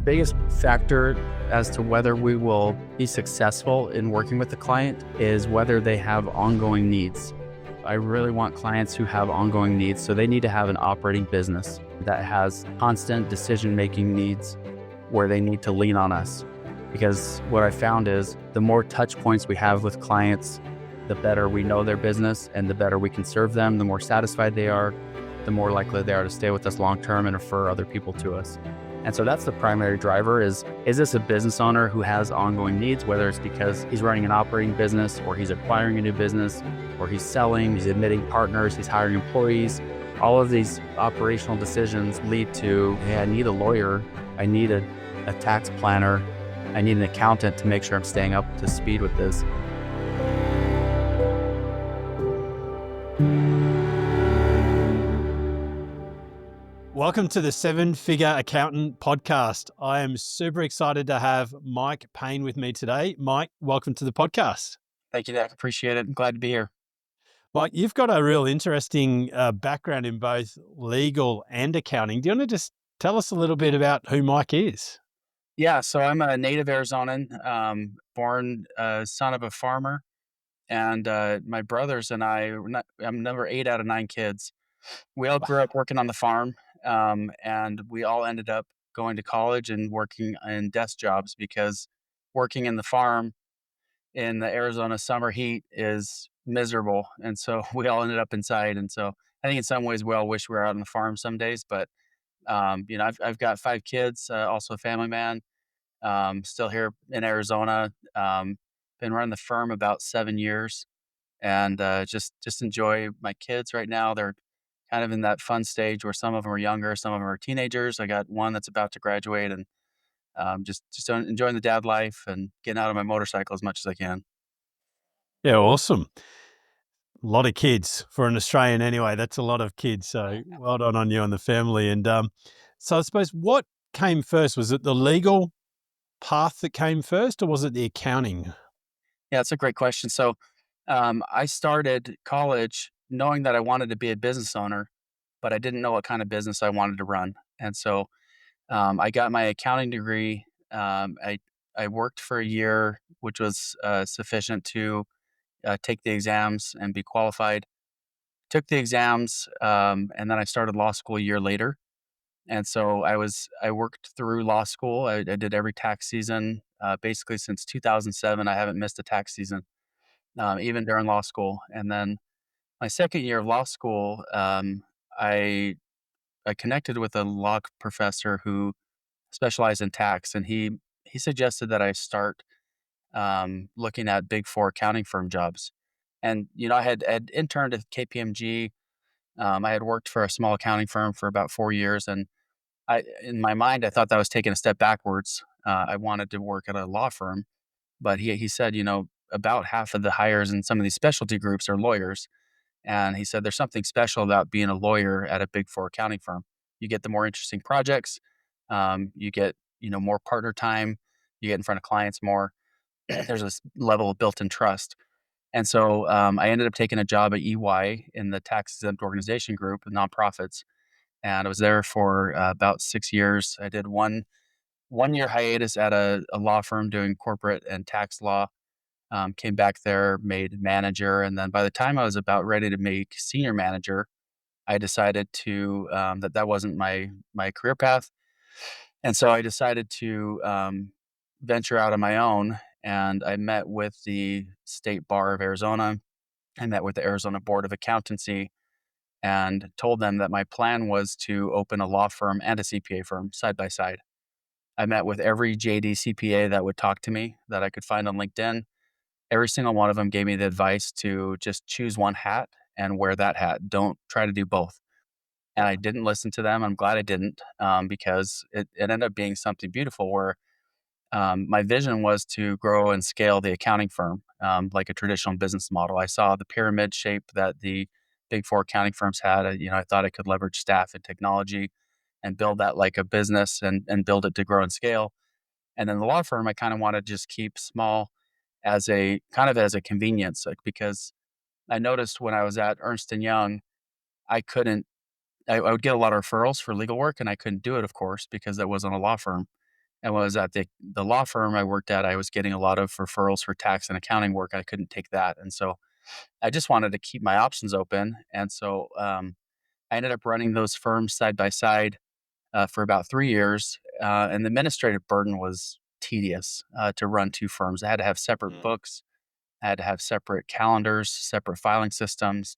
The biggest factor as to whether we will be successful in working with the client is whether they have ongoing needs. I really want clients who have ongoing needs, so they need to have an operating business that has constant decision-making needs where they need to lean on us. Because what I found is the more touch points we have with clients, the better we know their business and the better we can serve them, the more satisfied they are, the more likely they are to stay with us long-term and refer other people to us. And so that's the primary driver is this a business owner who has ongoing needs, whether it's because he's running an operating business or he's acquiring a new business or he's selling, he's admitting partners, he's hiring employees. All of these operational decisions lead to, hey, I need a lawyer, I need a tax planner, I need an accountant to make sure I'm staying up to speed with this. Welcome to the Seven Figure Accountant podcast. I am super excited to have Mike Payne with me today. Mike, welcome to the podcast. Thank you, Dak. Appreciate it. I'm glad to be here. Mike, you've got a real interesting background in both legal and accounting. Do you want to just tell us a little bit about who Mike is? Yeah, so I'm a native Arizonan, born son of a farmer, and my brothers and I'm number 8 out of 9 kids. We all grew up working on the farm, and we all ended up going to college and working in desk jobs because working in the farm in the Arizona summer heat is miserable. And so we all ended up inside. And so I think in some ways we all wish we were out on the farm some days. But I've got 5 kids, also a family man, still here in Arizona. Been running the firm about 7 years, and just enjoy my kids right now. They're kind of in that fun stage where some of them are younger, some of them are teenagers. I got one that's about to graduate, and just enjoying the dad life and getting out on my motorcycle as much as I can. Yeah, awesome. A lot of kids for an Australian anyway. That's a lot of kids. So well done on you and the family. And so I suppose what came first? Was it the legal path that came first or was it the accounting? Yeah, it's a great question. So I started college knowing that I wanted to be a business owner, but I didn't know what kind of business I wanted to run. And so I got my accounting degree. I worked for a year, which was sufficient to take the exams and be qualified. Took the exams, and then I started law school a year later. And so I worked through law school. I did every tax season basically since 2007. I haven't missed a tax season, even during law school. And then my second year of law school, I I connected with a law professor who specialized in tax, and he suggested that I start looking at Big Four accounting firm jobs. And I had interned at KPMG. I had worked for a small accounting firm for about 4 years, and in my mind, I thought that was taking a step backwards. I wanted to work at a law firm, but he said, about half of the hires in some of these specialty groups are lawyers, and he said there's something special about being a lawyer at a Big Four accounting firm. You get the more interesting projects, you get more partner time, you get in front of clients more. There's this level of built-in trust. And so I ended up taking a job at EY in the tax exempt organization group, nonprofits, and I was there for about 6 years. I did one year hiatus at a law firm doing corporate and tax law. Came back there, made manager, and then by the time I was about ready to make senior manager, I decided to that wasn't my career path, and so I decided to venture out on my own. And I met with the State Bar of Arizona. I met with the Arizona Board of Accountancy and told them that my plan was to open a law firm and a CPA firm side by side. I met with every JD CPA that would talk to me that I could find on LinkedIn. Every single one of them gave me the advice to just choose one hat and wear that hat. Don't try to do both. And I didn't listen to them. I'm glad I didn't, because it ended up being something beautiful where my vision was to grow and scale the accounting firm like a traditional business model. I saw the pyramid shape that the Big Four accounting firms had. I thought I could leverage staff and technology and build that like a business and build it to grow and scale. And then the law firm, I kind of want to just keep small as a kind of as a convenience, like, because I noticed when I was at Ernst and Young, I couldn't. I would get a lot of referrals for legal work, and I couldn't do it, of course, because that wasn't a law firm. And when I was at the law firm I worked at, I was getting a lot of referrals for tax and accounting work. I couldn't take that, and so I just wanted to keep my options open. And so I ended up running those firms side by side for about 3 years, and the administrative burden was tedious to run two firms. I had to have separate Mm. books, I had to have separate calendars, separate filing systems.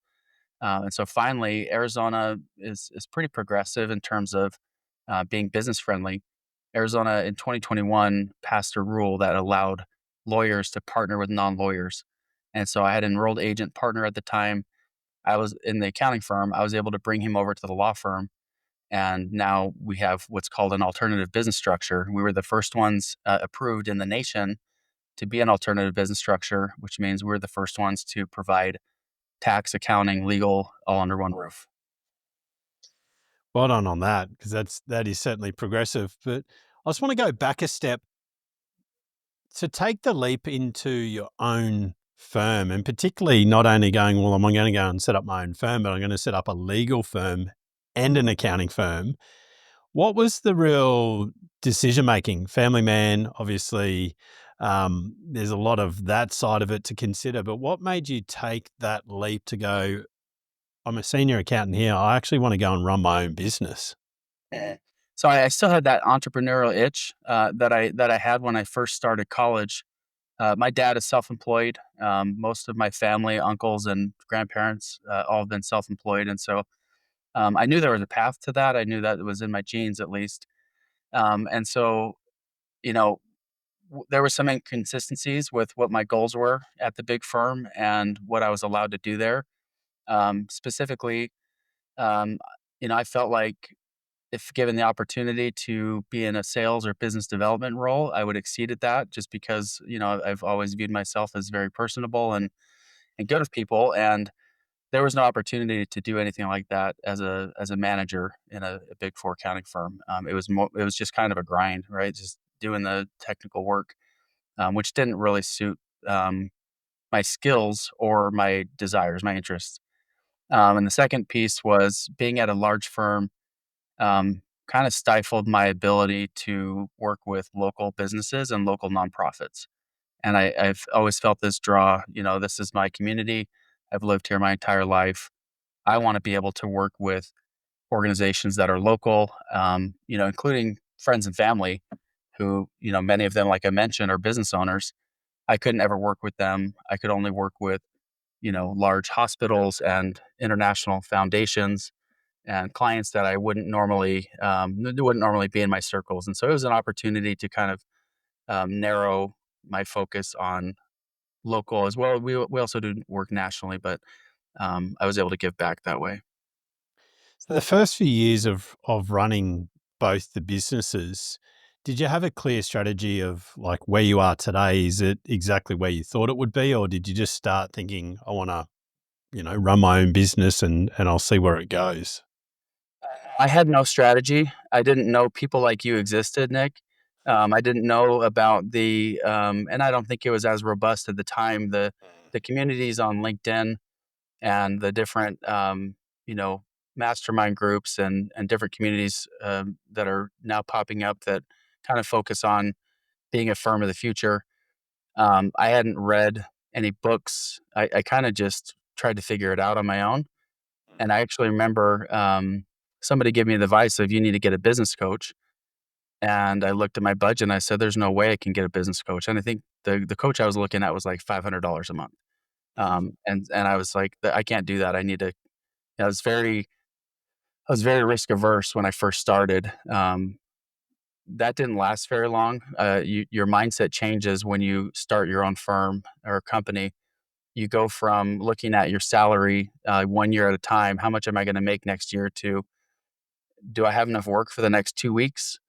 And so finally, Arizona is pretty progressive in terms of being business friendly. Arizona in 2021 passed a rule that allowed lawyers to partner with non-lawyers. And so I had an enrolled agent partner at the time. I was in the accounting firm. I was able to bring him over to the law firm. And now we have what's called an alternative business structure. We were the first ones approved in the nation to be an alternative business structure, which means we're the first ones to provide tax, accounting, legal, all under one roof. Well done on that, because that is certainly progressive. But I just want to go back a step to take the leap into your own firm, and particularly not only going, well, I'm going to go and set up my own firm, but I'm going to set up a legal firm and an accounting firm. What was the real decision making? Family man, obviously, there's a lot of that side of it to consider. But what made you take that leap to go, I'm a senior accountant here. I actually want to go and run my own business? Eh. So I still had that entrepreneurial itch that I had when I first started college. My dad is self-employed. Most of my family, uncles and grandparents, all have been self-employed, and so I knew there was a path to that. I knew that it was in my genes at least. And so you know, there were some inconsistencies with what my goals were at the big firm and what I was allowed to do there. Specifically, um, I felt like if given the opportunity to be in a sales or business development role, I would exceed at that just because, I've always viewed myself as very personable and good with people. And there was no opportunity to do anything like that as a manager in a big four accounting firm. It was just kind of a grind, right? Just doing the technical work, which didn't really suit um, my skills or my desires, my interests. And the second piece was being at a large firm kind of stifled my ability to work with local businesses and local nonprofits. And I've always felt this draw, this is my community. I've lived here my entire life. I want to be able to work with organizations that are local, including friends and family who, many of them, like I mentioned, are business owners. I couldn't ever work with them. I could only work with, large hospitals and international foundations and clients that I wouldn't normally be in my circles. And so it was an opportunity to kind of narrow my focus on local as well. We also do work nationally, but I was able to give back that way. So the first few years of running both the businesses, did you have a clear strategy of like where you are today? Is it exactly where you thought it would be, or did you just start thinking, I want to, run my own business and I'll see where it goes? I had no strategy. I didn't know people like you existed, Nick. I didn't know about and I don't think it was as robust at the time. The communities on LinkedIn and the different, you know, mastermind groups and different communities that are now popping up that kind of focus on being a firm of the future. I hadn't read any books. I kind of just tried to figure it out on my own. And I actually remember somebody gave me the advice of you need to get a business coach. And I looked at my budget and I said, "There's no way I can get a business coach." And I think the coach I was looking at was like $500 a month. And I was like, I can't do that. I need to." I was very risk averse when I first started. That didn't last very long. Your mindset changes when you start your own firm or company. You go from looking at your salary 1 year at a time. How much am I going to make next year? To do I have enough work for the next 2 weeks?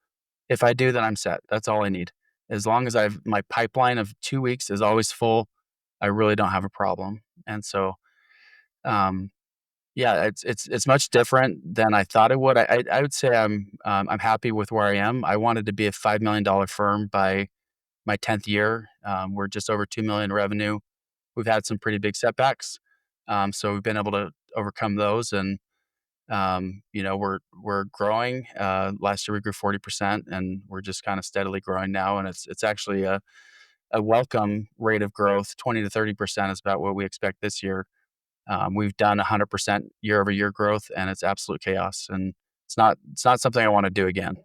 If I do, then I'm set. That's all I need. As long as my pipeline of 2 weeks is always full, I really don't have a problem. And so, um, yeah, it's much different than I thought it would. I would say I'm happy with where I am. I wanted to be a $5 million firm by my 10th year. We're just over 2 million revenue. We've had some pretty big setbacks, so we've been able to overcome those, and We're growing. Last year we grew 40%, and we're just kind of steadily growing now. And it's actually a welcome rate of growth. 20 to 30% is about what we expect this year. We've done 100% year over year growth, and it's absolute chaos. And it's not something I want to do again.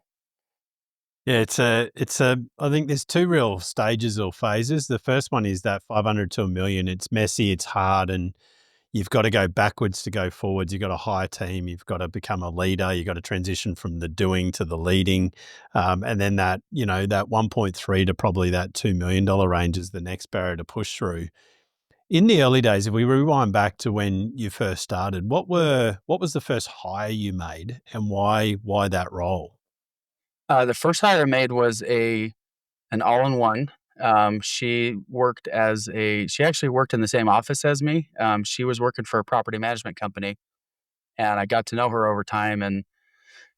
Yeah, I think there's two real stages or phases. The first one is that 500 to a million. It's messy, it's hard, and you've got to go backwards to go forwards. You've got to hire a team. You've got to become a leader. You've got to transition from the doing to the leading. And then that 1.3 to probably that $2 million range is the next barrier to push through. In the early days, if we rewind back to when you first started, what was the first hire you made and why that role? The first hire I made was a an all-in-one. She actually worked in the same office as me. She was working for a property management company, and I got to know her over time. And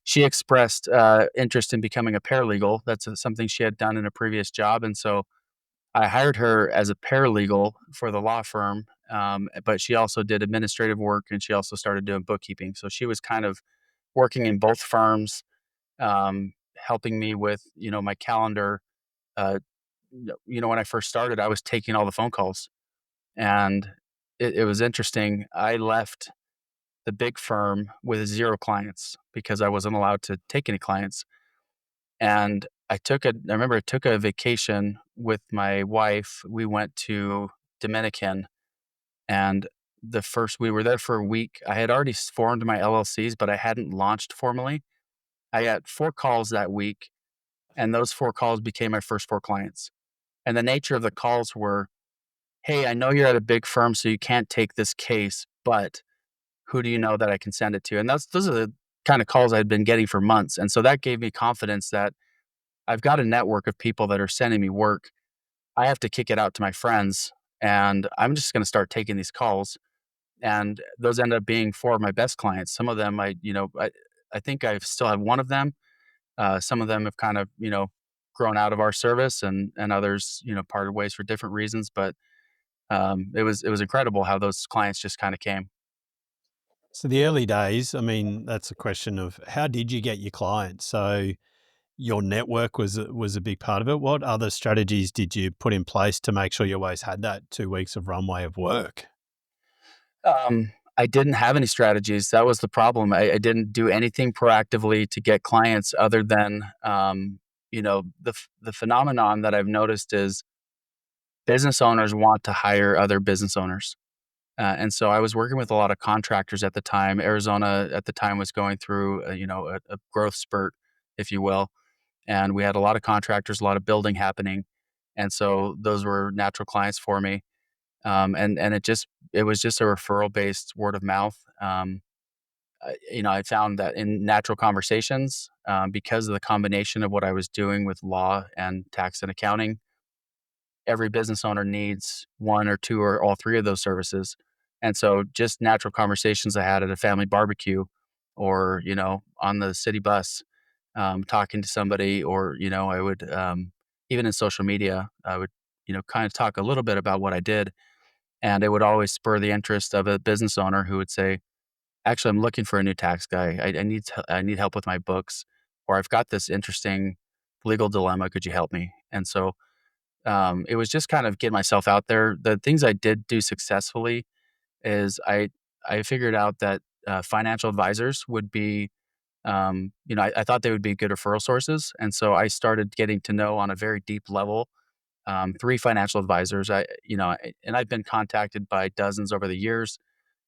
she expressed interest in becoming a paralegal. That's something she had done in a previous job, and so I hired her as a paralegal for the law firm. But she also did administrative work, and she also started doing bookkeeping. So she was kind of working in both firms, helping me with my calendar. Uh, when I first started, I was taking all the phone calls, and it was interesting. I left the big firm with 0 clients because I wasn't allowed to take any clients, and I remember I took a vacation with my wife. We went to Dominican, and we were there for a week. I had already formed my LLCs, but I hadn't launched formally. I got 4 calls that week, and those 4 calls became my first 4 clients. And the nature of the calls were, "Hey, I know you're at a big firm, so you can't take this case, but who do you know that I can send it to?" And those are the kind of calls I'd been getting for months. And so that gave me confidence that I've got a network of people that are sending me work. I have to kick it out to my friends, and I'm just going to start taking these calls. And those end up being 4 of my best clients. Some of them I think I still have one of them. Some of them have kind of, grown out of our service, and others, parted ways for different reasons. But it was incredible how those clients just kind of came. So the early days, I mean, that's a question of how did you get your clients? So your network was a big part of it. What other strategies did you put in place to make sure you always had that 2 weeks of runway of work? I didn't have any strategies. That was the problem. I didn't do anything proactively to get clients other than, the phenomenon that I've noticed is business owners want to hire other business owners. And so I was working with a lot of contractors at the time. Arizona at the time was going through, a growth spurt, if you will. And we had a lot of contractors, a lot of building happening. And so those were natural clients for me. And it was just a referral based word of mouth. I found that in natural conversations, because of the combination of what I was doing with law and tax and accounting, every business owner needs one or two or all three of those services. And so just natural conversations I had at a family barbecue, or, on the city bus, talking to somebody, or, I would, even in social media, I would, kind of talk a little bit about what I did. And it would always spur the interest of a business owner who would say, "Actually, I'm looking for a new tax guy. I need help with my books, or I've got this interesting legal dilemma. Could you help me?" And so it was just kind of get myself out there. The things I did do successfully is I figured out that financial advisors would be, I thought they would be good referral sources, and so I started getting to know on a very deep level 3 financial advisors. And I've been contacted by dozens over the years.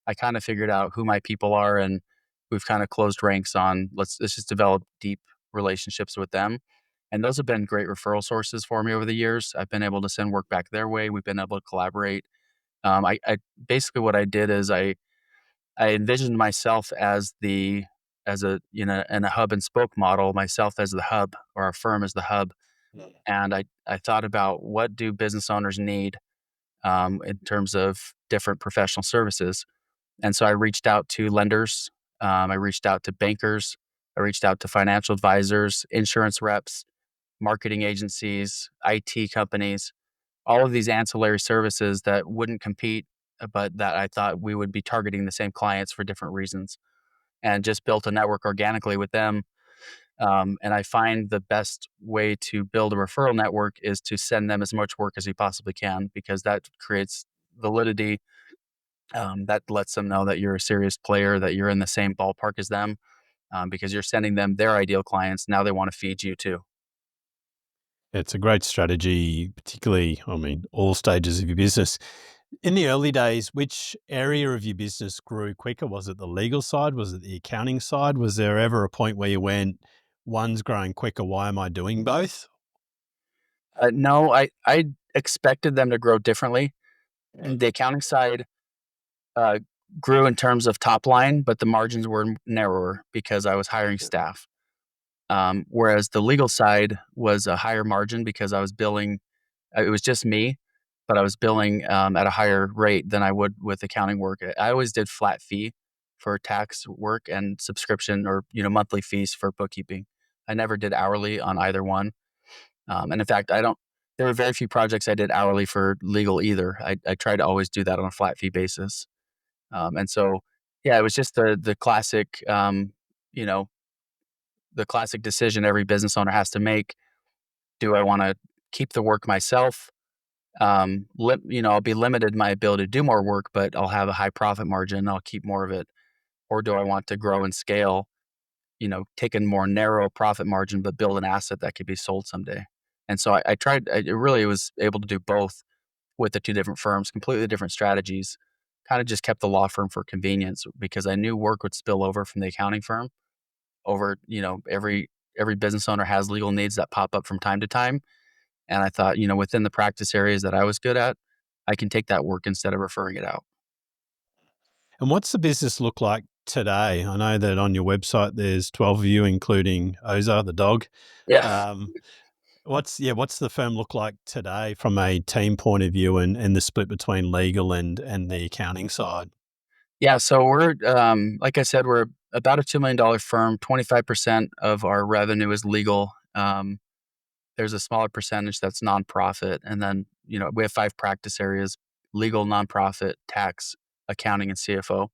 I kind of figured out who my people are, and we've kind of closed ranks on let's just develop deep relationships with them. And those have been great referral sources for me over the years. I've been able to send work back their way. We've been able to collaborate. I basically what I did is I envisioned myself as in a hub and spoke model, myself as the hub, or our firm as the hub. And I thought about what do business owners need in terms of different professional services. And so I reached out to lenders, I reached out to bankers, I reached out to financial advisors, insurance reps, marketing agencies, IT companies, all of these ancillary services that wouldn't compete, but that I thought we would be targeting the same clients for different reasons. and just built a network organically with them. And I find the best way to build a referral network is to send them as much work as you possibly can, because that creates validity. That lets them know that you're a serious player, that you're in the same ballpark as them, because you're sending them their ideal clients. Now they want to feed you too. It's a great strategy, particularly, I mean, all stages of your business. In the early days, which area of your business grew quicker? Was it the legal side? Was it the accounting side? Was there ever a point where you went, one's growing quicker, why am I doing both? No, I expected them to grow differently. The accounting side uh, grew in terms of top line, but the margins were narrower because I was hiring staff. Whereas the legal side was a higher margin because I was billing. It was just me, but I was billing at a higher rate than I would with accounting work. I always did flat fee for tax work and subscription, or monthly fees for bookkeeping. I never did hourly on either one. And in fact, I don't. There were very few projects I did hourly for legal either. I try to always do that on a flat fee basis. And so, yeah, it was just the classic, you know, the classic decision every business owner has to make. Do I want to keep the work myself? I'll be limited in my ability to do more work, but I'll have a high profit margin. I'll keep more of it. Or do I want to grow and scale? Take a more narrow profit margin, but build an asset that could be sold someday. And so I tried. I really was able to do both with the two different firms, completely different strategies. Kind of just kept the law firm for convenience because I knew work would spill over from the accounting firm over. Every business owner has legal needs that pop up from time to time, and I thought, within the practice areas that I was good at, I can take that work instead of referring it out. And what's the business look like today? I know that on your website there's 12 of you, including Oza, the dog. Yeah. Um, what's the firm look like today from a team point of view, and the split between legal and the accounting side? Yeah. So we're, like I said, we're about a $2 million firm. 25% of our revenue is legal. There's a smaller percentage that's nonprofit. And then, we have five practice areas: legal, nonprofit, tax, accounting, and CFO.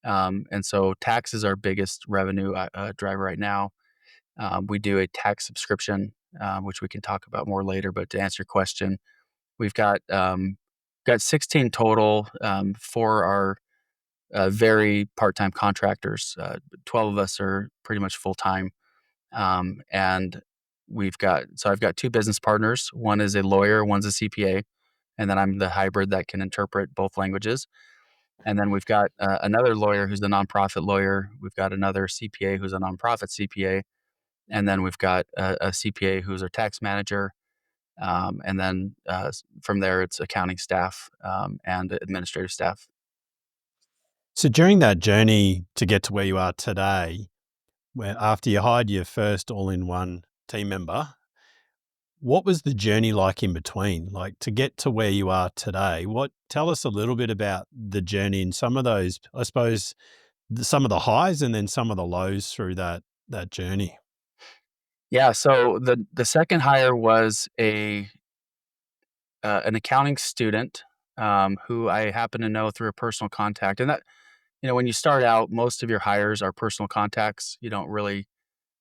And so tax is our biggest revenue driver right now. We do a tax subscription, which we can talk about more later. But to answer your question, we've got 16 total for our very part-time contractors. 12 of us are pretty much full-time. And I've got two business partners. One is a lawyer, one's a CPA, and then I'm the hybrid that can interpret both languages. And then we've got another lawyer who's the nonprofit lawyer. We've got another CPA who's a nonprofit CPA, and then we've got a CPA who's our tax manager. And then from there, it's accounting staff and administrative staff. So during that journey to get to where you are today, where after you hired your first all-in-one team member, what was the journey like in between? Like to get to where you are today, tell us a little bit about the journey and some of those, I suppose, some of the highs and then some of the lows through that journey. Yeah. So the second hire was a an accounting student who I happen to know through a personal contact. And that, when you start out, most of your hires are personal contacts. You don't really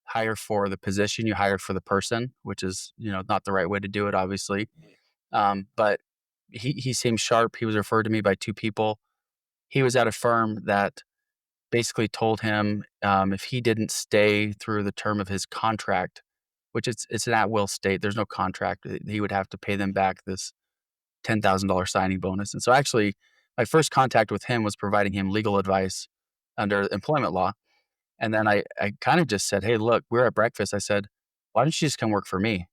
hire for the position; you hire for the person, which is not the right way to do it, obviously. But he seemed sharp. He was referred to me by two people. He was at a firm that basically told him if he didn't stay through the term of his contract, which it's an at will state. There's no contract. He would have to pay them back this $10,000 signing bonus. And so actually, my first contact with him was providing him legal advice under employment law. And then I kind of just said, "Hey, look, we're at breakfast." I said, "Why don't you just come work for me?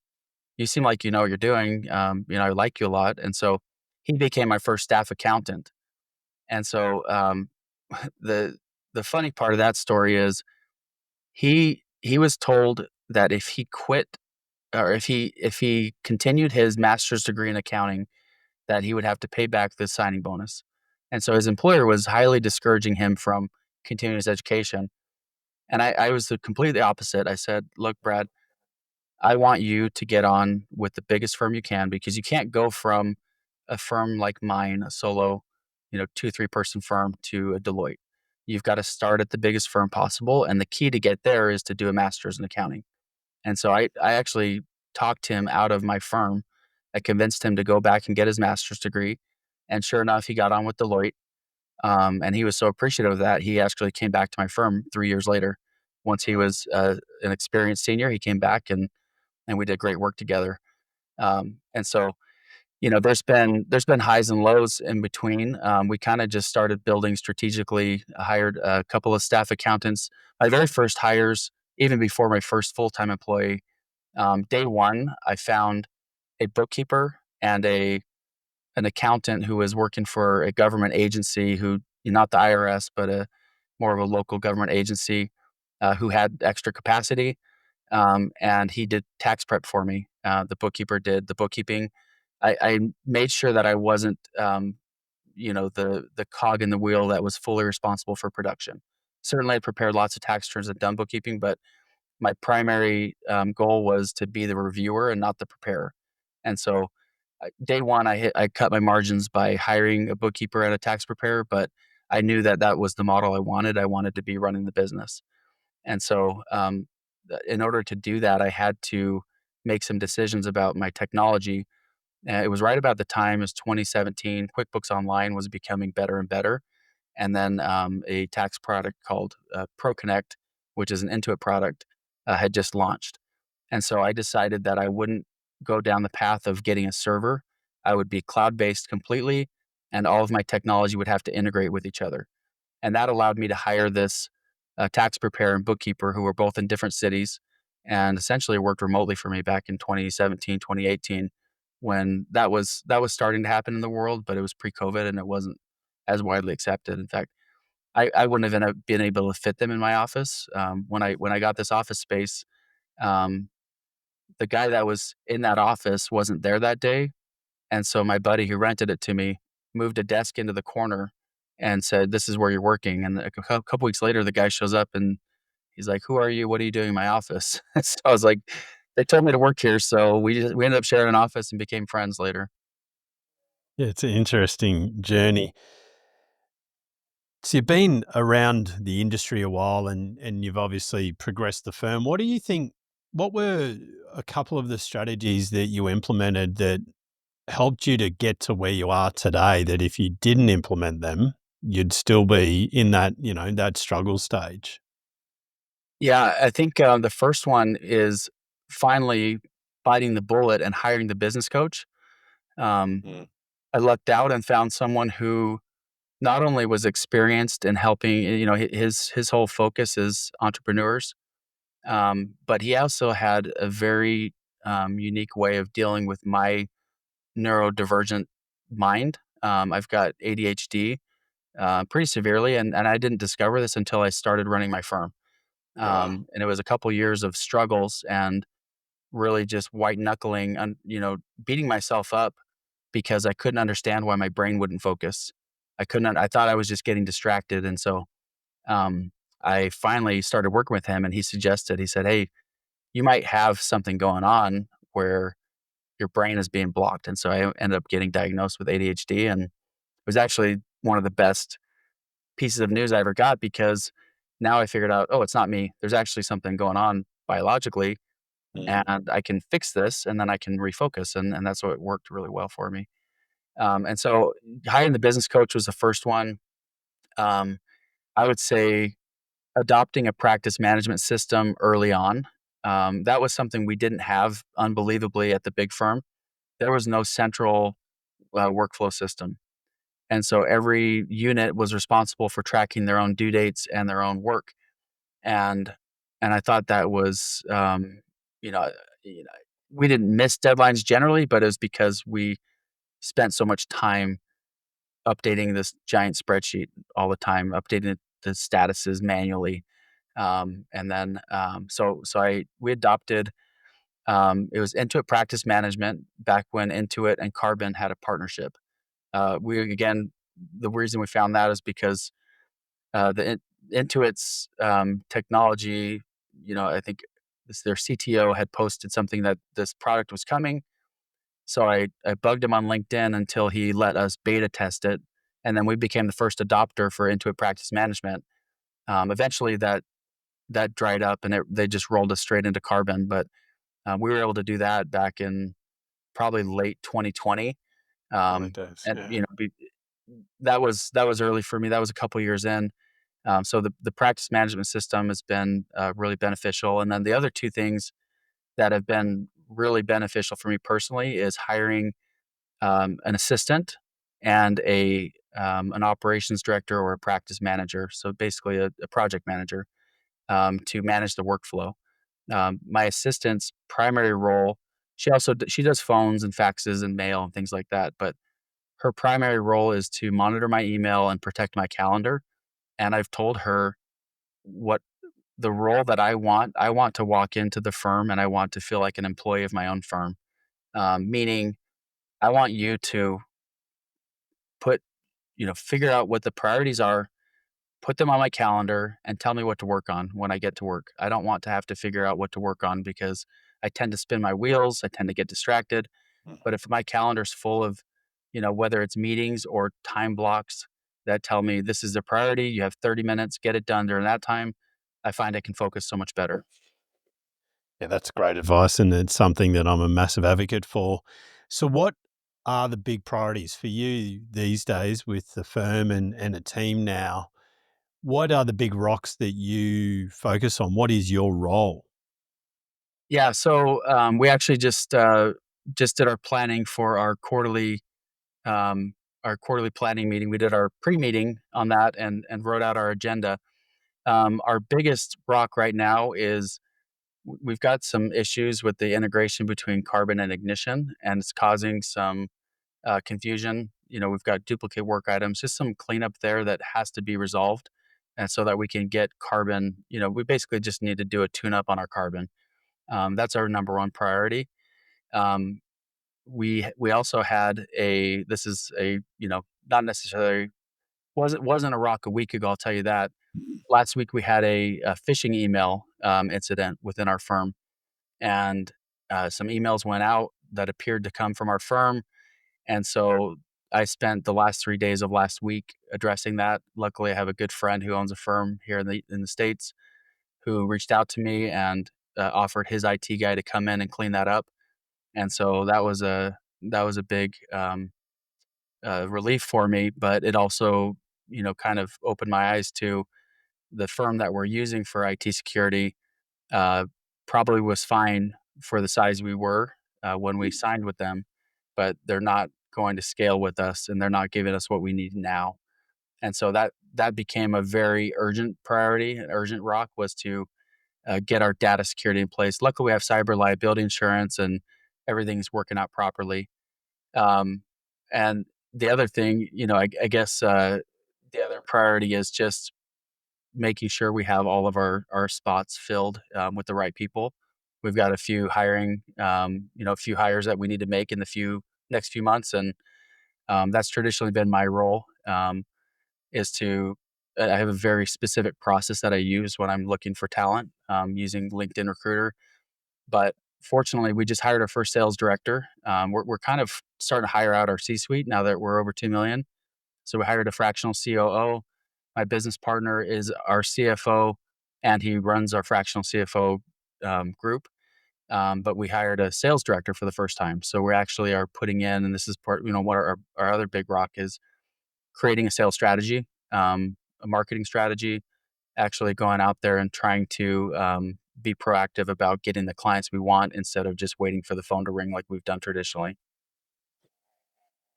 You seem like you know what you're doing. I like you a lot." And so he became my first staff accountant. And so the the funny part of that story is he was told that if he quit, or if he continued his master's degree in accounting, that he would have to pay back the signing bonus. And so his employer was highly discouraging him from continuing his education. And I was the completely opposite. I said, "Look, Brad, I want you to get on with the biggest firm you can, because you can't go from a firm like mine, a solo, 2, 3 person firm, to a Deloitte. you've got to start at the biggest firm possible, and the key to get there is to do a master's in accounting. And so I actually talked him out of my firm. I convinced him to go back and get his master's degree, and sure enough, he got on with Deloitte, and he was so appreciative of that, he actually came back to my firm 3 years later. Once he Wow. was, an experienced senior, he came back and we did great work together. And so, there's been highs and lows in between. We kinda just started building strategically. I hired a couple of staff accountants. My very first hires, even before my first full-time employee, day 1, I found a bookkeeper and an accountant who was working for a government agency who not the IRS, but more of a local government agency, who had extra capacity, and he did tax prep for me. The bookkeeper did the bookkeeping. I made sure that I wasn't, the cog in the wheel that was fully responsible for production. Certainly, I prepared lots of tax returns and done bookkeeping, but my primary, goal was to be the reviewer and not the preparer. And so, day 1, I cut my margins by hiring a bookkeeper and a tax preparer, but I knew that that was the model I wanted. I wanted to be running the business. And so, in order to do that, I had to make some decisions about my technology. It was right about the time as 2017, QuickBooks Online was becoming better and better, and then, a tax product called, ProConnect, which is an Intuit product, had just launched. And so I decided that I wouldn't go down the path of getting a server. I would be cloud-based completely, and all of my technology would have to integrate with each other. And that allowed me to hire this, tax preparer and bookkeeper who were both in different cities and essentially worked remotely for me back in 2017, 2018, when that was starting to happen in the world, but it was pre-COVID and it wasn't as widely accepted. In fact, I wouldn't have been able to fit them in my office. When I got this office space, um, the guy that was in that office wasn't there that day, and so my buddy who rented it to me moved a desk into the corner and said, "This is where you're working." And a couple weeks later, the guy shows up and he's like, "Who are you? What are you doing in my office?" So I was like, "They told me to work here." So we ended up sharing an office and became friends later. Yeah, it's an interesting journey. So you've been around the industry a while and you've obviously progressed the firm. What do you think, what were a couple of the strategies that you implemented that helped you to get to where you are today, that if you didn't implement them, you'd still be in that, that struggle stage? Yeah, I think, the first one is finally biting the bullet and hiring the business coach. Um, Mm. I lucked out and found someone who not only was experienced in helping, his whole focus is entrepreneurs, but he also had a very, unique way of dealing with my neurodivergent mind. I've got ADHD, pretty severely, and I didn't discover this until I started running my firm. Wow. And it was a couple years of struggles and really just white knuckling and, beating myself up because I couldn't understand why my brain wouldn't focus. I thought I was just getting distracted. And so, um, I finally started working with him and he said, "Hey, you might have something going on where your brain is being blocked." And so I ended up getting diagnosed with ADHD, and it was actually one of the best pieces of news I ever got because now I figured out, oh, it's not me. There's actually something going on biologically, Mm. and I can fix this, and then I can refocus, and that's what worked really well for me. And so hiring the business coach was the first one. Um, I would say adopting a practice management system early on. That was something we didn't have unbelievably at the big firm. There was no central workflow system. And so every unit was responsible for tracking their own due dates and their own work. And I thought that was, you know, you know, we didn't miss deadlines generally, but it was because we spent so much time updating this giant spreadsheet all the time, updating the statuses manually. And then so I we adopted it was Intuit Practice Management back when Intuit and Carbon had a partnership. We again the reason we found that is because Intuit's technology, I think their CTO had posted something that this product was coming. So I bugged him on LinkedIn until he let us beta test it, and then we became the first adopter for Intuit Practice Management. Eventually, that dried up, and they just rolled us straight into carbon. But we were able to do that back in probably late 2020, Early um, days, and yeah. that was early for me. That was a couple years in. So the practice management system has been really beneficial. And then the other two things that have been really beneficial for me personally is hiring an assistant and an operations director or a practice manager. So basically a project manager to manage the workflow. My assistant's primary role, she does phones and faxes and mail and things like that, but her primary role is to monitor my email and protect my calendar. And I've told her what the role that I want to walk into the firm and I want to feel like an employee of my own firm. Meaning I want you to put, figure out what the priorities are, put them on my calendar and tell me what to work on when I get to work. I don't want to have to figure out what to work on because I tend to spin my wheels. I tend to get distracted. Mm. But if my calendar's full of, whether it's meetings or time blocks that tell me this is the priority, you have 30 minutes, get it done during that time, I find I can focus so much better. Yeah, that's great advice, and it's something that I'm a massive advocate for. So, what are the big priorities for you these days with the firm and a team now? What are the big rocks that you focus on? What is your role? Yeah, so we actually just did our planning for our quarterly planning meeting. We did our pre-meeting on that and wrote out our agenda. Our biggest rock right now is we've got some issues with the integration between carbon and ignition, and it's causing some confusion. We've got duplicate work items, just some cleanup there that has to be resolved, and so that we can get carbon. We basically just need to do a tune-up on our carbon. That's our number one priority. Um, we also had a this is a not necessarily wasn't a rock a week ago. I'll tell you that. Last week we had a phishing email incident within our firm, and some emails went out that appeared to come from our firm, and so I spent the last 3 days of last week addressing that. Luckily, I have a good friend who owns a firm here in the states who reached out to me and offered his IT guy to come in and clean that up. And so that was a big relief for me, but it also kind of opened my eyes to the firm that we're using for IT security. Uh, Probably was fine for the size we were when we signed with them, but they're not going to scale with us, and they're not giving us what we need now. And so that became a very urgent priority. An urgent rock was to get our data security in place. Luckily, we have cyber liability insurance, and everything's working out properly. Um, and the other thing, I guess the other priority is just making sure we have all of our spots filled with the right people. We've got a few hires that we need to make in the next few months, and that's traditionally been my role. Is to I have a very specific process that I use when I'm looking for talent using LinkedIn Recruiter. But fortunately, we just hired our first sales director. We're kind of starting to hire out our C-suite now that we're over 2 million. So we hired a fractional COO. My business partner is our CFO, and he runs our fractional CFO group. But we hired a sales director for the first time. So we actually are putting in, and this is part, what our other big rock is creating a sales strategy, a marketing strategy, actually going out there and trying to be proactive about getting the clients we want instead of just waiting for the phone to ring like we've done traditionally.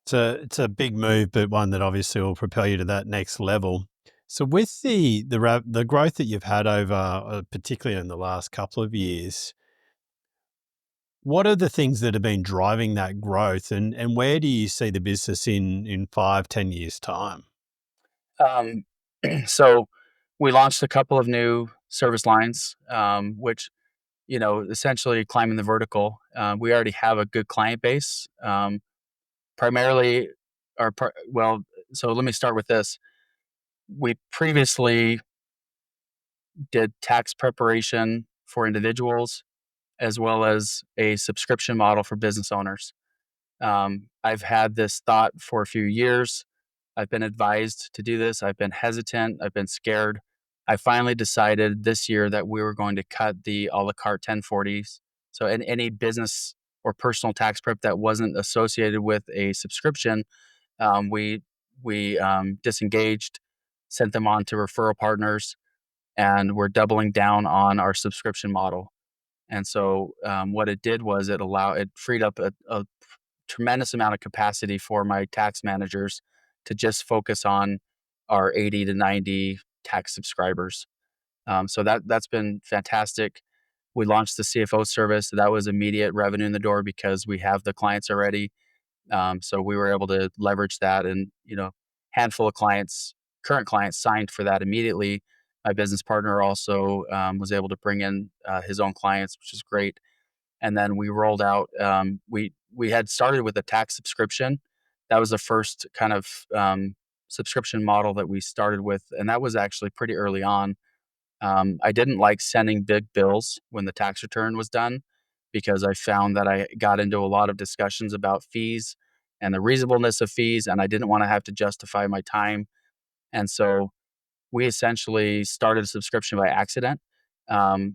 It's a big move, but one that obviously will propel you to that next level. So, with the growth that you've had over, particularly in the last couple of years, what are the things that have been driving that growth, and where do you see the business in 5, 10 years time? Um, so we launched a couple of new service lines, which essentially climbing the vertical. We already have a good client base. Primarily, well, so let me start with this. We previously did tax preparation for individuals as well as a subscription model for business owners. I've had this thought for a few years. I've been advised to do this. I've been hesitant. I've been scared. I finally decided this year that we were going to cut the a la carte 1040s. So any business or personal tax prep that wasn't associated with a subscription, we disengaged, sent them on to referral partners, and we're doubling down on our subscription model. And so, what it did was it freed up a tremendous amount of capacity for my tax managers to just focus on our 80 to 90 tax subscribers. So that's been fantastic. We launched the CFO service. So that was immediate revenue in the door because we have the clients already. So we were able to leverage that, and handful of clients, current clients, signed for that immediately. My business partner also was able to bring in his own clients, which is great. And then we rolled out. We had started with a tax subscription. That was the first kind of subscription model that we started with, and that was actually pretty early on. I didn't like sending big bills when the tax return was done because I found that I got into a lot of discussions about fees and the reasonableness of fees, and I didn't want to have to justify my time. And so we essentially started a subscription by accident.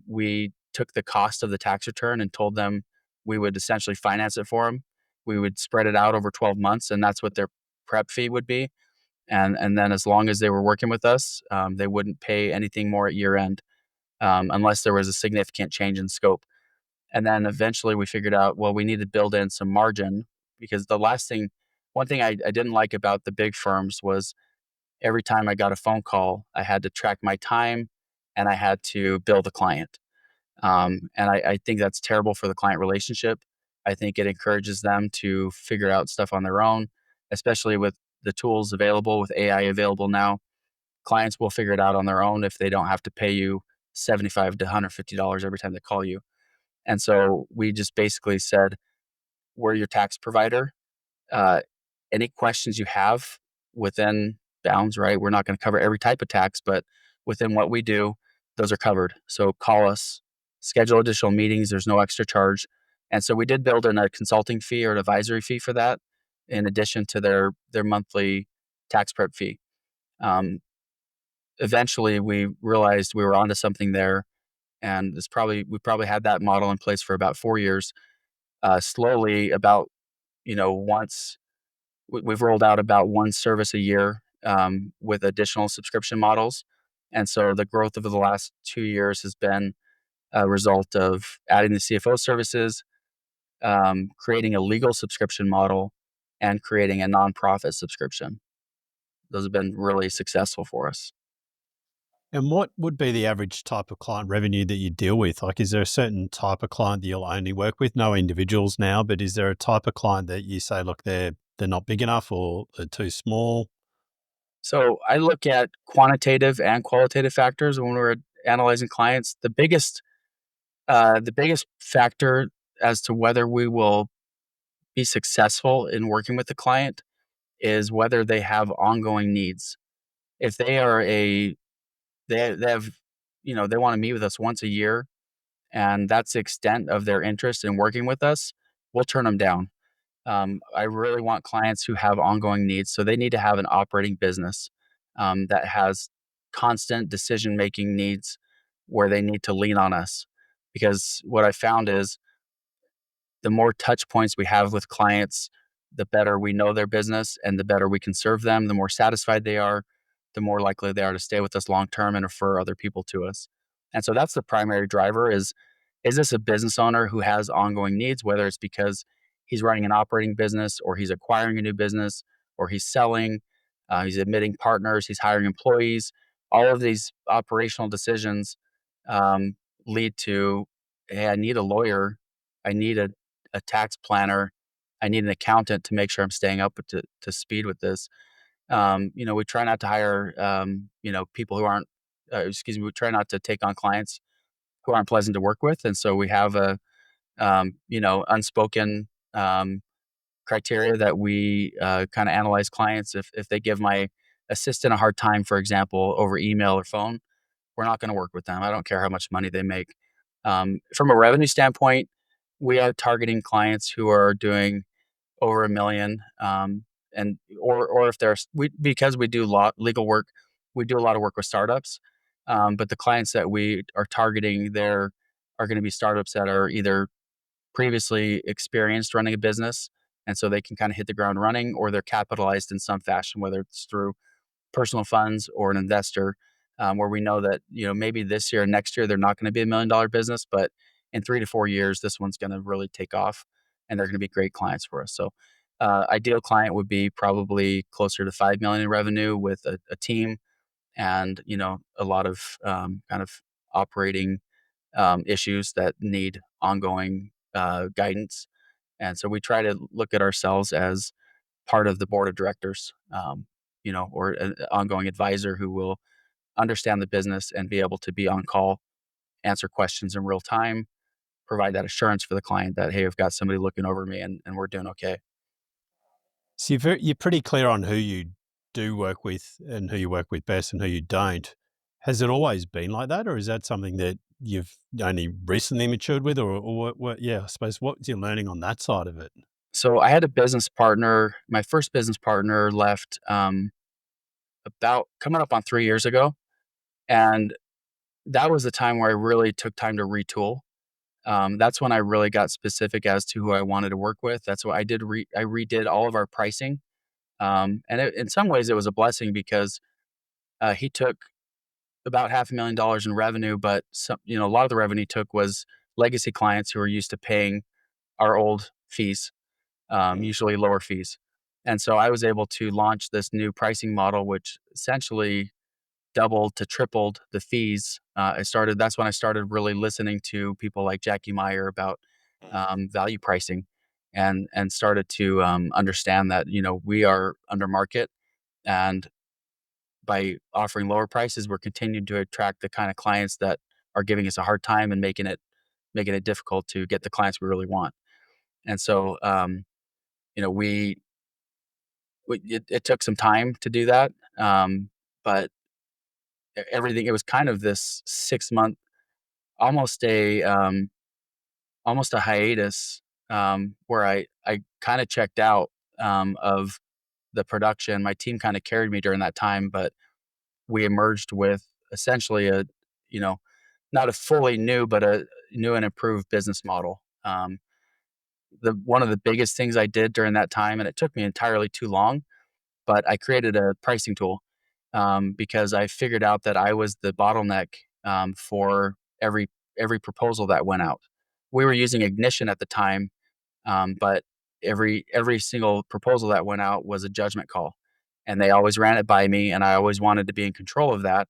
We took the cost of the tax return and told them we would essentially finance it for them. We would spread it out over 12 months, and that's what their prep fee would be. And then as long as they were working with us, they wouldn't pay anything more at year end, unless there was a significant change in scope. And then eventually we figured out, well, we need to build in some margin because one thing I didn't like about the big firms was every time I got a phone call, I had to track my time and I had to bill the client. And I think that's terrible for the client relationship. I think it encourages them to figure out stuff on their own, especially with the tools available, with AI available now. Clients will figure it out on their own if they don't have to pay you 75 to $150 every time they call you. And so we just basically said, we're your tax provider. Uh, any questions you have within bounds, right? We're not going to cover every type of tax, but within what we do, those are covered. So call us, schedule additional meetings. There's no extra charge. And so we did build in a consulting fee or an advisory fee for that, in addition to their monthly tax prep fee. Um, Eventually, we realized we were onto something there, and we probably had that model in place for about 4 years. Slowly, about once we've rolled out about one service a year, with additional subscription models. And so the growth over the last 2 years has been a result of adding the CFO services, creating a legal subscription model, and creating a nonprofit subscription. Those have been really successful for us. And what would be the average type of client revenue that you deal with? Like, is there a certain type of client that you'll only work with? No individuals now, but is there a type of client that you say, look, they're not big enough or they're too small? So I look at quantitative and qualitative factors when we're analyzing clients. The biggest factor as to whether we will be successful in working with the client is whether they have ongoing needs. If they are a they have they wanna meet with us once a year, and that's the extent of their interest in working with us, we'll turn them down. I really want clients who have ongoing needs, so they need to have an operating business, that has constant decision-making needs where they need to lean on us. Because what I found is the more touch points we have with clients, the better we know their business and the better we can serve them, the more satisfied they are, the more likely they are to stay with us long term and refer other people to us. And so that's the primary driver is this a business owner who has ongoing needs, whether it's because he's running an operating business or he's acquiring a new business or he's selling, he's admitting partners, he's hiring employees. All of these operational decisions um, lead to, hey, I need a lawyer, I need a tax planner, I need an accountant to make sure I'm staying up to speed with this. We try not to hire, people who aren't, excuse me, we try not to take on clients who aren't pleasant to work with. And so we have unspoken criteria that we kind of analyze clients. If they give my assistant a hard time, for example, over email or phone, we're not going to work with them. I don't care how much money they make. From a revenue standpoint, we are targeting clients who are doing over 1 million, and or if there's we because we do legal work, we do a lot of work with startups. But the clients that we are targeting there are going to be startups that are either previously experienced running a business, and so they can kind of hit the ground running, or they're capitalized in some fashion, whether it's through personal funds or an investor, where we know that maybe this year and next year they're not going to be $1 million business, but in 3 to 4 years this one's going to really take off, and they're going to be great clients for us. So, ideal client would be probably closer to 5 million in revenue with a team, and a lot of kind of operating issues that need ongoing guidance. And so we try to look at ourselves as part of the board of directors, or an ongoing advisor who will understand the business and be able to be on call, answer questions in real time, provide that assurance for the client that, hey, I've got somebody looking over me, and we're doing okay. So you're pretty clear on who you do work with and who you work with best and who you don't. Has it always been like that, or is that something that you've only recently matured with, or what? Yeah, I suppose what's your learning on that side of it? So I had a business partner. My first business partner left about coming up on 3 years ago. And that was the time where I really took time to retool. That's when I really got specific as to who I wanted to work with. That's what I did. I redid all of our pricing, and in some ways, it was a blessing because he took about $500,000 in revenue, but a lot of the revenue he took was legacy clients who were used to paying our old fees, usually lower fees. And so I was able to launch this new pricing model, which essentially doubled to tripled the fees. That's when I started really listening to people like Jackie Meyer about value pricing, and started to understand that we are under market, and by offering lower prices, we're continuing to attract the kind of clients that are giving us a hard time and making it difficult to get the clients we really want. And so, you know, it took some time to do that, but everything, it was kind of this 6 month, almost a hiatus, where I kind of checked out of the production. My team kind of carried me during that time, but we emerged with essentially you know, not a fully new, but a new and improved business model. The One of the biggest things I did during that time, and it took me entirely too long, but I created a pricing tool, because I figured out that I was the bottleneck for every proposal that went out. We were using Ignition at the time, but every single proposal that went out was a judgment call, and they always ran it by me, and I always wanted to be in control of that.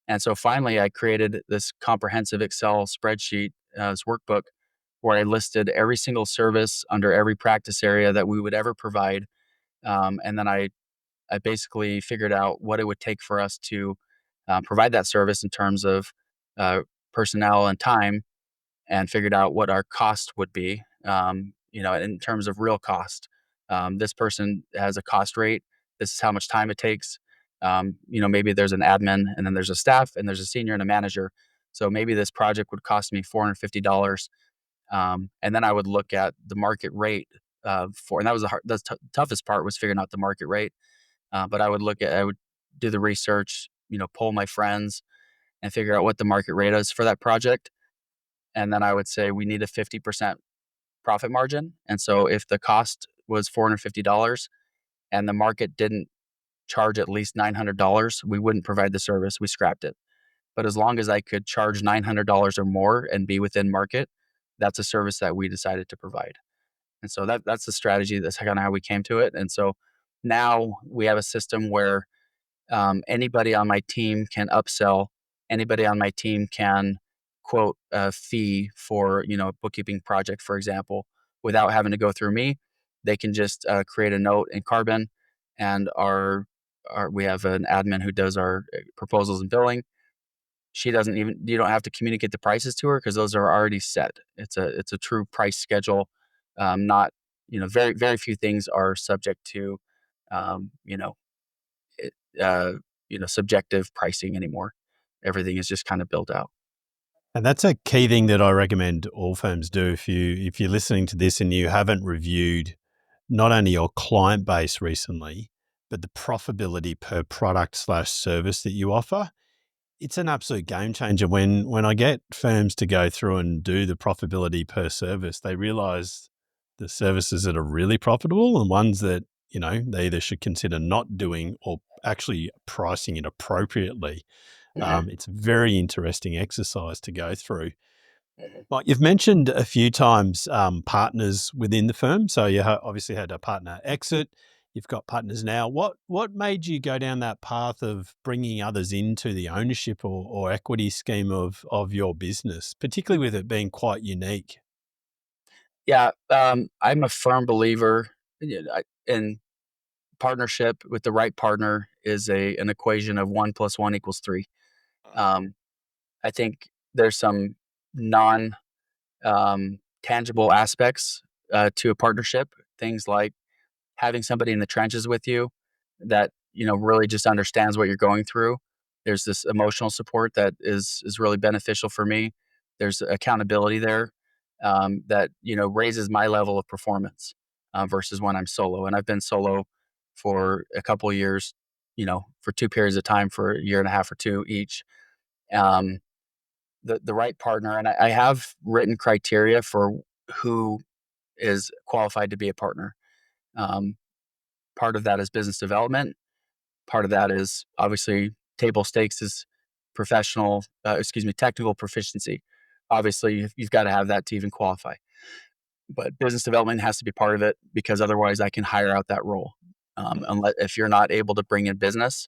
And so finally, I created this comprehensive Excel spreadsheet, this workbook, where I listed every single service under every practice area that we would ever provide, and then I basically figured out what it would take for us to provide that service in terms of uh, personnel and time, and figured out what our cost would be, in terms of real cost. This person has a cost rate. This is how much time it takes. Maybe there's an admin, and then there's a staff, and there's a senior and a manager. So maybe this project would cost me $450. And then I would look at the market rate and that was the toughest part, was figuring out the market rate. But I would do the research, poll my friends, and figure out what the market rate is for that project. And then I would say we need a 50% profit margin. And so if the cost was $450 and the market didn't charge at least $900, we wouldn't provide the service. We scrapped it. But as long as I could charge $900 or more and be within market, that's a service that we decided to provide. And so that's the strategy. That's kind of how we came to it. And so now we have a system where anybody on my team can upsell. Anybody on my team can quote a fee for a bookkeeping project, for example, without having to go through me. They can just create a note in Carbon, and we have an admin who does our proposals and billing. You don't have to communicate the prices to her because those are already set. It's a true price schedule. Not very very few things are subject to um, you know it, subjective pricing anymore. Everything is just kind of built out. And that's a key thing that I recommend all firms do. If you're listening to this and you haven't reviewed not only your client base recently, but the profitability per product/service that you offer, it's an absolute game changer when I get firms to go through and do the profitability per service, they realize the services that are really profitable and ones that, they either should consider not doing or actually pricing it appropriately. Mhm, It's a very interesting exercise to go through. mhm. Well, you've mentioned a few times partners within the firm. So you obviously had a partner exit. You've got partners now. What made you go down that path of bringing others into the ownership or equity scheme of your business, particularly with it being quite unique? Yeah, I'm a firm believer in partnership with the right partner is an equation of 1 plus 1 equals 3. Um, I think there's some non, tangible aspects, to a partnership, things like having somebody in the trenches with you that, really just understands what you're going through. There's this emotional support that is really beneficial for me. There's accountability there, that, raises my level of performance, versus when I'm solo, and I've been solo for a couple of years, for 2 periods of time for a year and a half or 2 each. Um, the right partner and I have written criteria for who is qualified to be a partner. Um, Part of that is business development. Part of that is obviously table stakes is technical proficiency. Obviously, you've got to have that to even qualify. But business development has to be part of it because otherwise, I can hire out that role. Unless if you're not able to bring in business,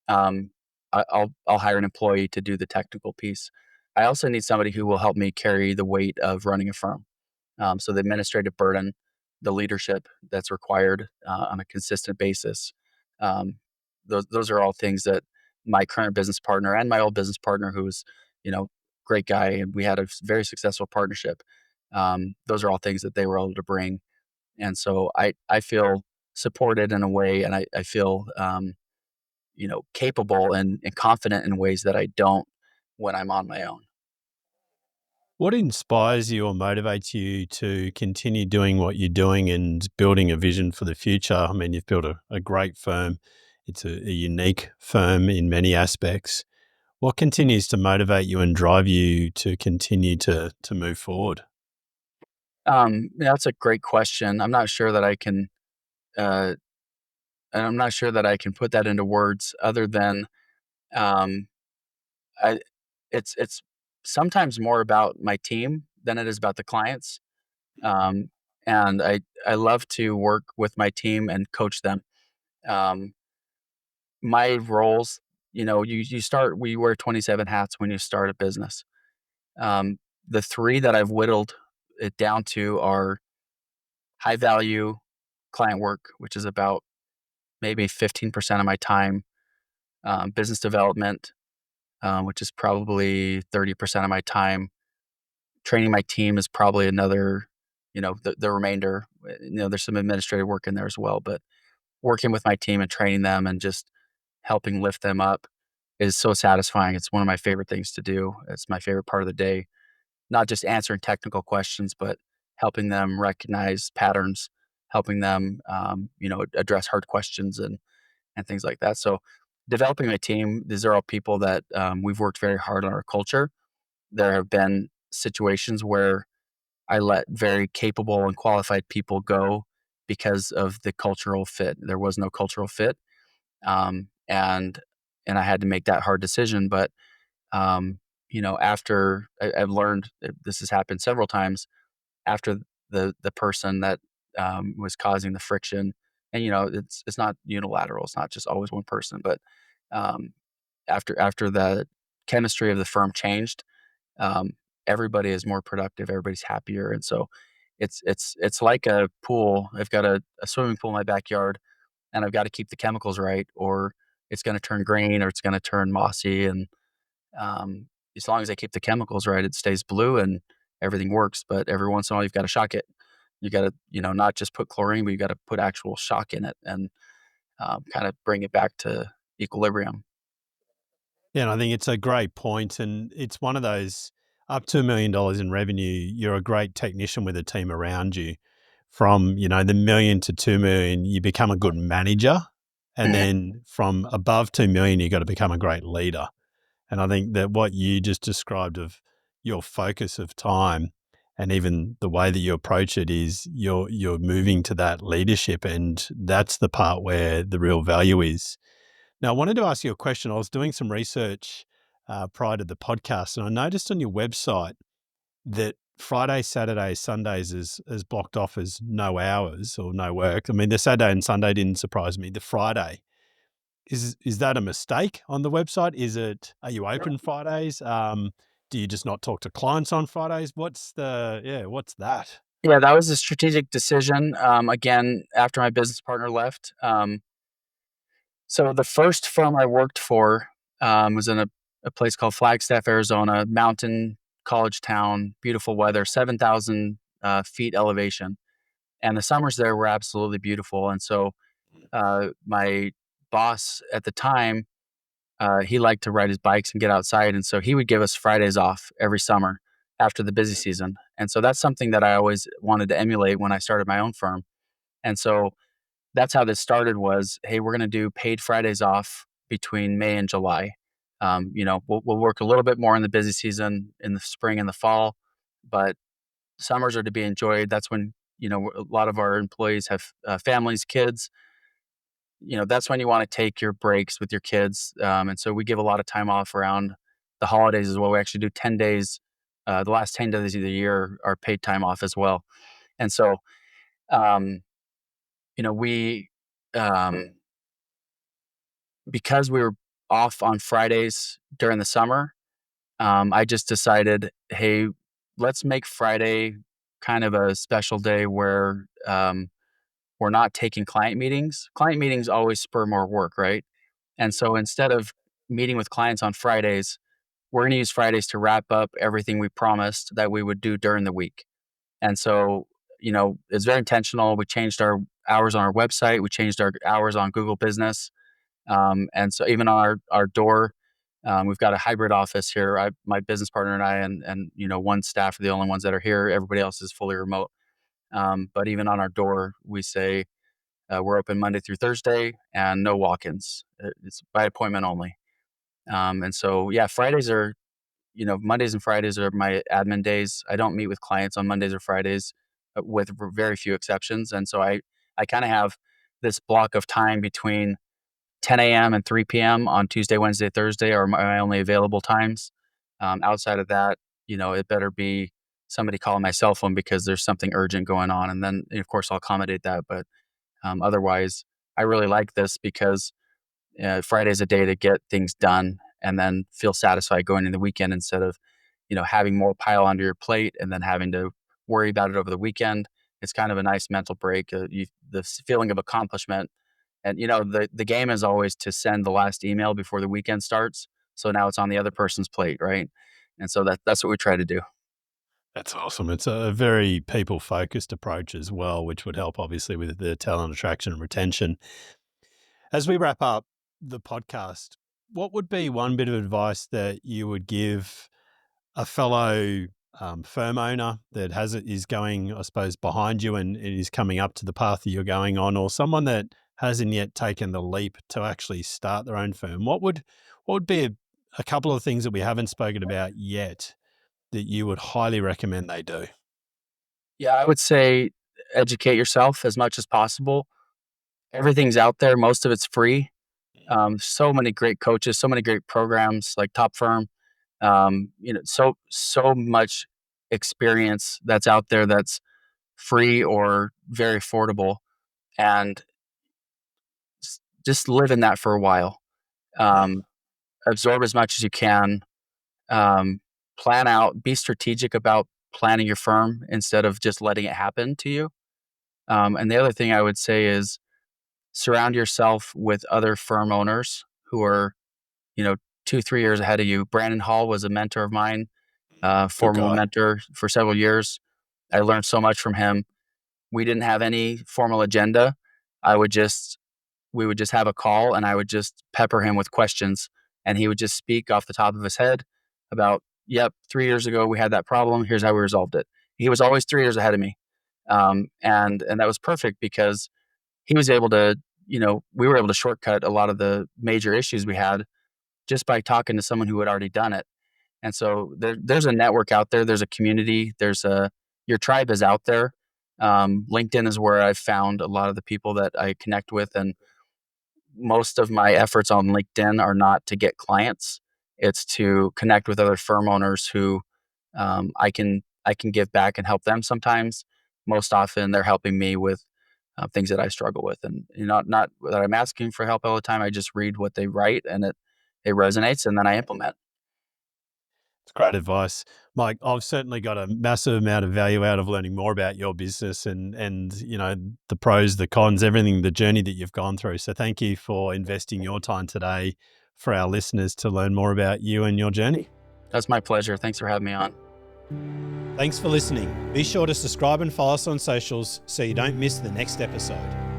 um, I'll hire an employee to do the technical piece. I also need somebody who will help me carry the weight of running a firm. So the administrative burden, the leadership that's required on a consistent basis. Um, those are all things that my current business partner and my old business partner, who was, you know, great guy, and we had a very successful partnership. Those are all things that they were able to bring, and so I feel supported in a way, and I feel capable and confident in ways that I don't when I'm on my own. What inspires you or motivates you to continue doing what you're doing and building a vision for the future? I mean, you've built a great firm. It's a unique firm in many aspects. What continues to motivate you and drive you to continue to move forward? Yeah, that's a great question. Uh, I'm not sure that I can put that into words other than, um, I it's sometimes more about my team than it is about the clients, um, and I love to work with my team and coach them. Um, my roles, we wear 27 hats when you start a business. Um, the 3 that I've whittled it down to are high value client work, which is about maybe 15% of my time, business development, which is probably 30% of my time. Training my team is probably another, the remainder. There's some administrative work in there as well, but working with my team and training them and just helping lift them up is so satisfying. It's one of my favorite things to do. It's my favorite part of the day. Not just answering technical questions, but helping them recognize patterns, helping them, address hard questions and things like that. So, developing my team, these are all people that we've worked very hard on our culture. There have been situations where I let very capable and qualified people go because of the cultural fit. There was no cultural fit, and I had to make that hard decision. But after I've learned this has happened several times after the person that was causing the friction, and it's not unilateral. It's not just always one person, but um, after the chemistry of the firm changed, um, everybody is more productive. Everybody's happier, and so it's like a pool. I've got a swimming pool in my backyard, and I've got to keep the chemicals right, or it's going to turn green, or it's going to turn mossy, and um, as long as I keep the chemicals right, it stays blue and everything works. But every once in a while, you've got to shock it. You got to, not just put chlorine, but you got to put actual shock in it and kind of bring it back to equilibrium. Yeah, and I think it's a great point, and it's one of those up to $1 million in revenue. You're a great technician with a team around you. From the 1 million to 2 million, you become a good manager, and Mhm. then from above 2 million, you got to become a great leader. And I think that what you just described of your focus of time and even the way that you approach it is you're moving to that leadership, and that's the part where the real value is. Now, I wanted to ask you a question. I was doing some research prior to the podcast, and I noticed on your website that Friday, Saturday, Sundays is blocked off as no hours or no work. I mean, the Saturday and Sunday didn't surprise me. The Friday, is that a mistake on the website? Are you open Fridays? Do you just not talk to clients on Fridays? What's that? Yeah, that was a strategic decision, again, after my business partner left. So the first firm I worked for, was in a place called Flagstaff, Arizona, mountain college town, beautiful weather, 7,000 feet elevation. And the summers there were absolutely beautiful. And so my boss at the time, he liked to ride his bikes and get outside. And so he would give us Fridays off every summer after the busy season. And so that's something that I always wanted to emulate when I started my own firm. And so that's how this started was, hey, we're going to do paid Fridays off between May and July. We'll work a little bit more in the busy season in the spring and the fall, but summers are to be enjoyed. That's when, a lot of our employees have families, kids. That's when you want to take your breaks with your kids. And so we give a lot of time off around the holidays as well. We actually do 10 days. The last 10 days of the year are paid time off as well. And so, um, we, because we were off on Fridays during the summer, I just decided, hey, let's make Friday kind of a special day where we're not taking client meetings. Client meetings always spur more work, right? And so instead of meeting with clients on Fridays, we're going to use Fridays to wrap up everything we promised that we would do during the week. And so, it's very intentional. We changed our hours on our website. We changed our hours on Google Business. And so even on our door, we've got a hybrid office here. My business partner and I, and one staff are the only ones that are here. Everybody else is fully remote. But even on our door, we say we're open Monday through Thursday and no walk-ins. It's by appointment only. And so, yeah, Mondays and Fridays are my admin days. I don't meet with clients on Mondays or Fridays, with very few exceptions. And so I kind of have this block of time between 10 a.m. and 3 p.m. on Tuesday, Wednesday, Thursday are my only available times. Outside of that, it better be somebody calling my cell phone because there's something urgent going on. And then, of course, I'll accommodate that. But otherwise, I really like this because Friday's a day to get things done and then feel satisfied going into the weekend instead of, having more pile onto your plate and then having to worry about it over the weekend. It's kind of a nice mental break. The feeling of accomplishment, and the game is always to send the last email before the weekend starts. So now it's on the other person's plate, right? And so that's what we try to do. That's awesome. It's a very people focused approach as well, which would help obviously with the talent attraction and retention. As we wrap up the podcast, what would be one bit of advice that you would give a fellow firm owner that is going, I suppose, behind you and is coming up to the path that you're going on, or someone that hasn't yet taken the leap to actually start their own firm? What would be a couple of things that we haven't spoken about yet that you would highly recommend they do? Yeah, I would say educate yourself as much as possible. Everything's out there. Most of it's free. So many great coaches, so many great programs like Top Firm. So much experience that's out there that's free or very affordable, and just live in that for a while. Mm. Um, Absorb as much as you can. Um, Plan out. Be strategic about planning your firm instead of just letting it happen to you. And the other thing I would say is surround yourself with other firm owners who are, you know, 2, 3 years ahead of you. Brandon Hall was a mentor of mine, Good formal guy. mentor for several years. I learned so much from him. We didn't have any formal agenda. I would just we would just have a call and I would just pepper him with questions and he would just speak off the top of his head about, yep, 3 years ago we had that problem. Here's how we resolved it. He was always 3 years ahead of me. And that was perfect because he was able to, we were able to shortcut a lot of the major issues we had just by talking to someone who had already done it. And so there's a network out there. There's a community. Your tribe is out there. LinkedIn is where I've found a lot of the people that I connect with, and most of my efforts on LinkedIn are not to get clients. It's to connect with other firm owners who I can give back and help them sometimes. Most often, they're helping me with things that I struggle with, and not that I'm asking for help all the time. I just read what they write, and it resonates, and then I implement. It's great advice, Mike. I've certainly got a massive amount of value out of learning more about your business and the pros, the cons, everything, the journey that you've gone through. So thank you for investing your time today for our listeners to learn more about you and your journey. That's my pleasure. Thanks for having me on. Thanks for listening. Be sure to subscribe and follow us on socials so you don't miss the next episode.